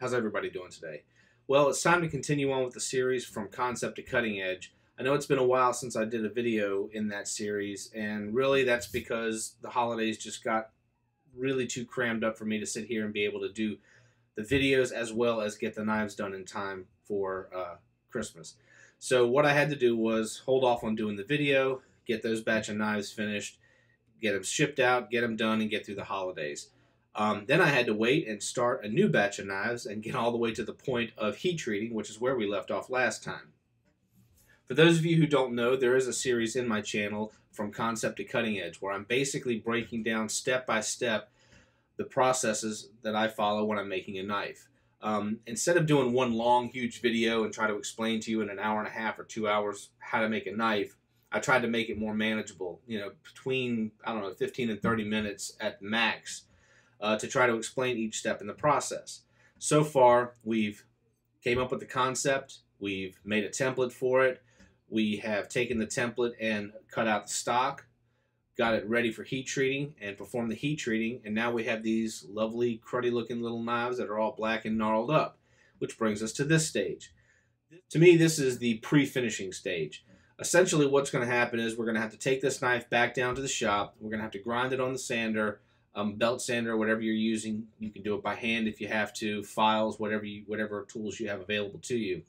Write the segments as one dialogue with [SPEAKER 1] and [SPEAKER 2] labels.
[SPEAKER 1] How's everybody doing today? Well, it's time to continue on with the series from concept to cutting edge. I know it's been a while since I did a video in that series, and really that's because the holidays just got really too crammed up for me to sit here and be able to do the videos as well as get the knives done in time for Christmas. So what I had to do was hold off on doing the video, get those batch of knives finished, get them shipped out, get them done, and get through the holidays. Then I had to wait and start a new batch of knives and get all the way to the point of heat treating, which is where we left off last time. For those of you who don't know, there is a series in my channel from concept to cutting edge where I'm basically breaking down step by step the processes that I follow when I'm making a knife. Instead of doing one long, huge video and try to explain to you in an hour and a half or 2 hours how to make a knife, I tried to make it more manageable, between, 15 and 30 minutes at max. To try to explain each step in the process. So far, we've came up with the concept, we've made a template for it, we have taken the template and cut out the stock, got it ready for heat treating and performed the heat treating, and now we have these lovely cruddy looking little knives that are all black and gnarled up, which brings us to this stage. To me, this is the pre-finishing stage. Essentially what's going to happen is we're going to have to take this knife back down to the shop, we're going to have to grind it on the sander, belt sander, whatever you're using. You can do it by hand if you have to, files, whatever tools you have available to you.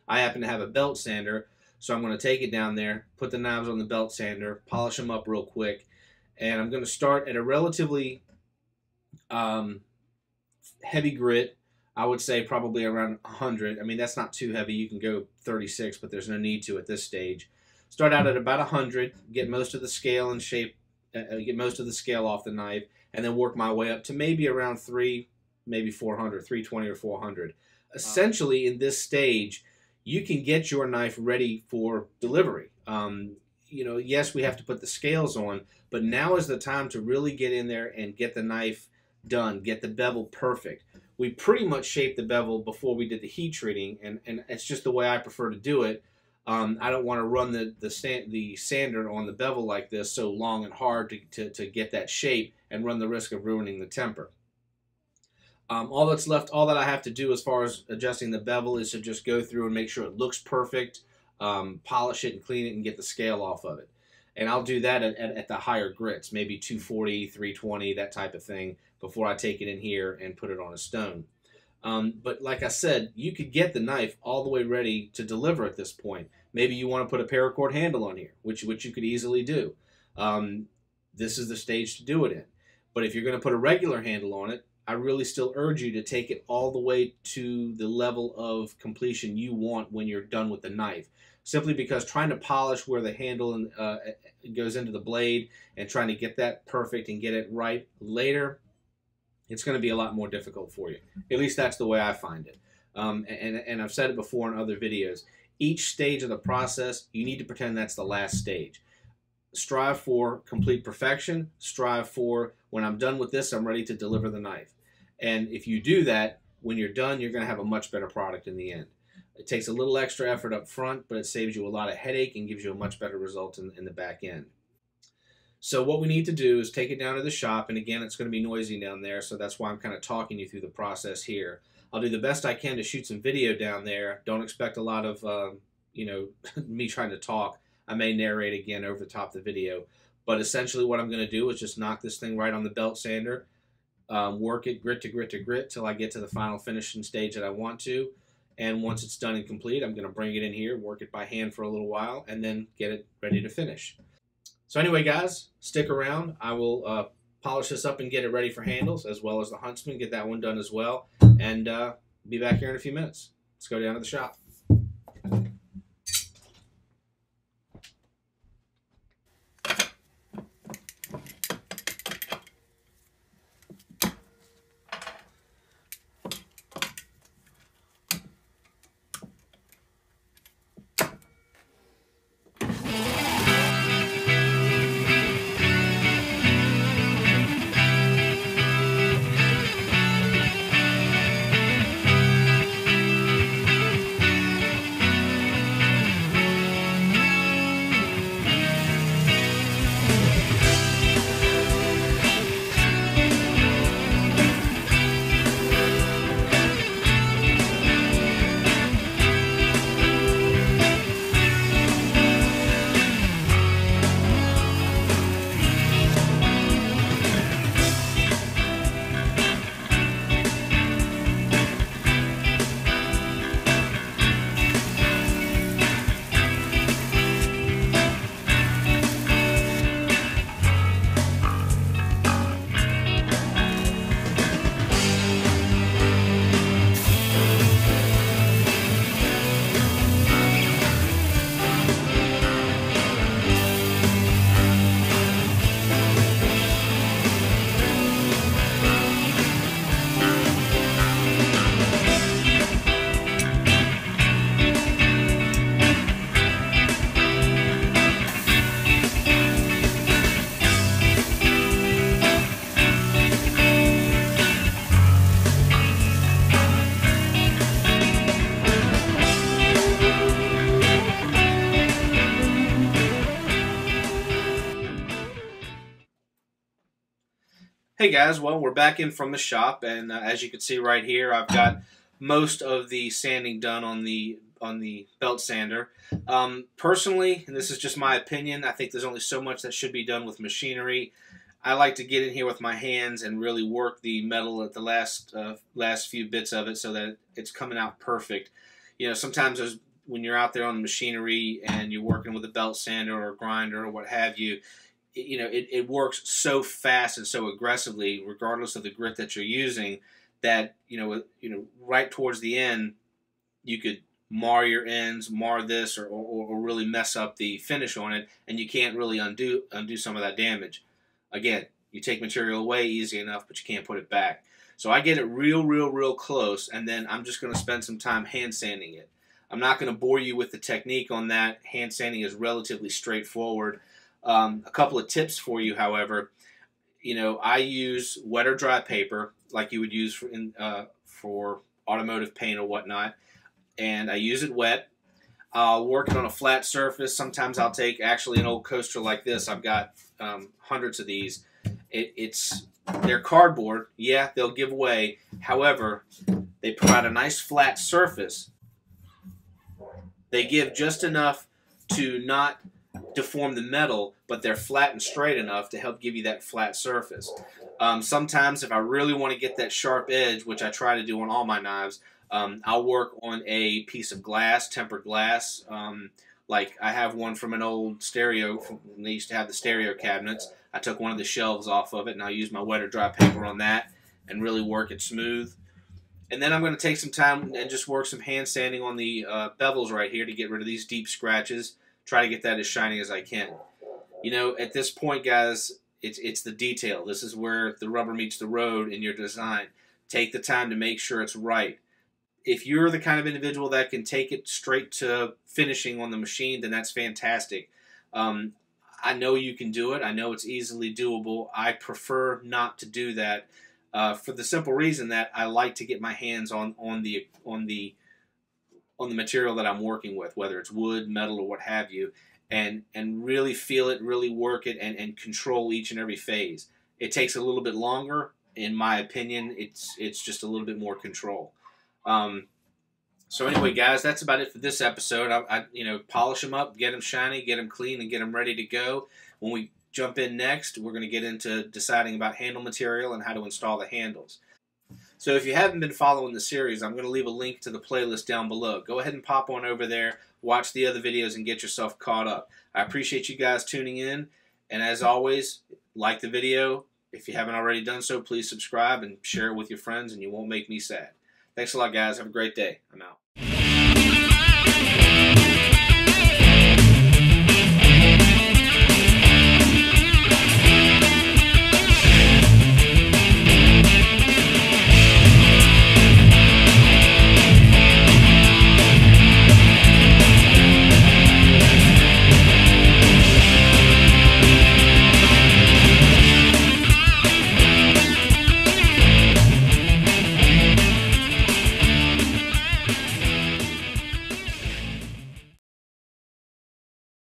[SPEAKER 1] I happen to have a belt sander, so I'm going to take it down there, put the knives on the belt sander, polish them up real quick, and I'm going to start at a relatively heavy grit. I would say probably around 100. I mean, that's not too heavy. You can go 36, but there's no need to at this stage. Start out at about 100, get most of the scale and shape, get most of the scale off the knife, and then work my way up to maybe around 400, 320 or 400. Essentially, in this stage, you can get your knife ready for delivery. Yes, we have to put the scales on, but now is the time to really get in there and get the knife done, get the bevel perfect. We pretty much shaped the bevel before we did the heat treating, and it's just the way I prefer to do it. I don't want to run the sander on the bevel like this so long and hard to get that shape and run the risk of ruining the temper. All that's left, all that I have to do as far as adjusting the bevel is to just go through and make sure it looks perfect, polish it and clean it and get the scale off of it. And I'll do that at the higher grits, maybe 240, 320, that type of thing, before I take it in here and put it on a stone. But like I said, you could get the knife all the way ready to deliver at this point. Maybe you want to put a paracord handle on here, which you could easily do. This is the stage to do it in. But if you're going to put a regular handle on it, I really still urge you to take it all the way to the level of completion you want when you're done with the knife. Simply because trying to polish where the handle goes into the blade and trying to get that perfect and get it right later, it's going to be a lot more difficult for you. At least that's the way I find it. And I've said it before in other videos. Each stage of the process, you need to pretend that's the last stage. Strive for complete perfection. Strive for, when I'm done with this, I'm ready to deliver the knife. And if you do that, when you're done, you're going to have a much better product in the end. It takes a little extra effort up front, but it saves you a lot of headache and gives you a much better result in the back end. So what we need to do is take it down to the shop, and again, it's going to be noisy down there, so that's why I'm kind of talking you through the process here. I'll do the best I can to shoot some video down there. Don't expect a lot of, me trying to talk. I may narrate again over the top of the video, but essentially what I'm going to do is just knock this thing right on the belt sander, work it grit to grit to grit till I get to the final finishing stage that I want to, and once it's done and complete, I'm going to bring it in here, work it by hand for a little while, and then get it ready to finish. So anyway, guys, stick around. I will polish this up and get it ready for handles, as well as the Huntsman, get that one done as well, and be back here in a few minutes. Let's go down to the shop. hey guys, well, we're back in from the shop, and as you can see right here, I've got most of the sanding done on the belt sander. Personally, and this is just my opinion, I think there's only so much that should be done with machinery. I like to get in here with my hands and really work the metal at the last few bits of it so that it's coming out perfect. You know, sometimes when you're out there on the machinery and you're working with a belt sander or a grinder or what have you, it works so fast and so aggressively, regardless of the grit that you're using, that right towards the end, you could mar your ends, mar this, or really mess up the finish on it, and you can't really undo some of that damage. Again, you take material away easy enough, but you can't put it back. So I get it real close, and then I'm just going to spend some time hand sanding it. I'm not going to bore you with the technique on that. Hand sanding is relatively straightforward. A couple of tips for you, however. I use wet or dry paper like you would use for automotive paint or whatnot, and I use it wet. I'll work it on a flat surface. Sometimes I'll take actually an old coaster like this. I've got hundreds of these. They're cardboard. Yeah, they'll give way. However, they provide a nice flat surface. They give just enough to not deform the metal, but they're flat and straight enough to help give you that flat surface. Sometimes if I really want to get that sharp edge, which I try to do on all my knives, I'll work on a piece of glass, tempered glass. Like I have one from an old stereo, when they used to have the stereo cabinets. I took one of the shelves off of it, and I'll use my wet or dry paper on that and really work it smooth. And then I'm going to take some time and just work some hand sanding on the bevels right here to get rid of these deep scratches. Try to get that as shiny as I can. At this point, guys, it's the detail. This is where the rubber meets the road in your design. Take the time to make sure it's right. If you're the kind of individual that can take it straight to finishing on the machine, then that's fantastic. I know you can do it. I know it's easily doable. I prefer not to do that for the simple reason that I like to get my hands on the material that I'm working with, whether it's wood, metal, or what have you, and really feel it, really work it, and control each and every phase. It takes a little bit longer, in my opinion. It's just a little bit more control. So anyway, guys, that's about it for this episode. I polish them up, get them shiny, get them clean, and get them ready to go. When we jump in next, we're going to get into deciding about handle material and how to install the handles. So if you haven't been following the series, I'm going to leave a link to the playlist down below. Go ahead and pop on over there, watch the other videos, and get yourself caught up. I appreciate you guys tuning in, and as always, like the video. If you haven't already done so, please subscribe and share it with your friends, and you won't make me sad. Thanks a lot, guys. Have a great day. I'm out.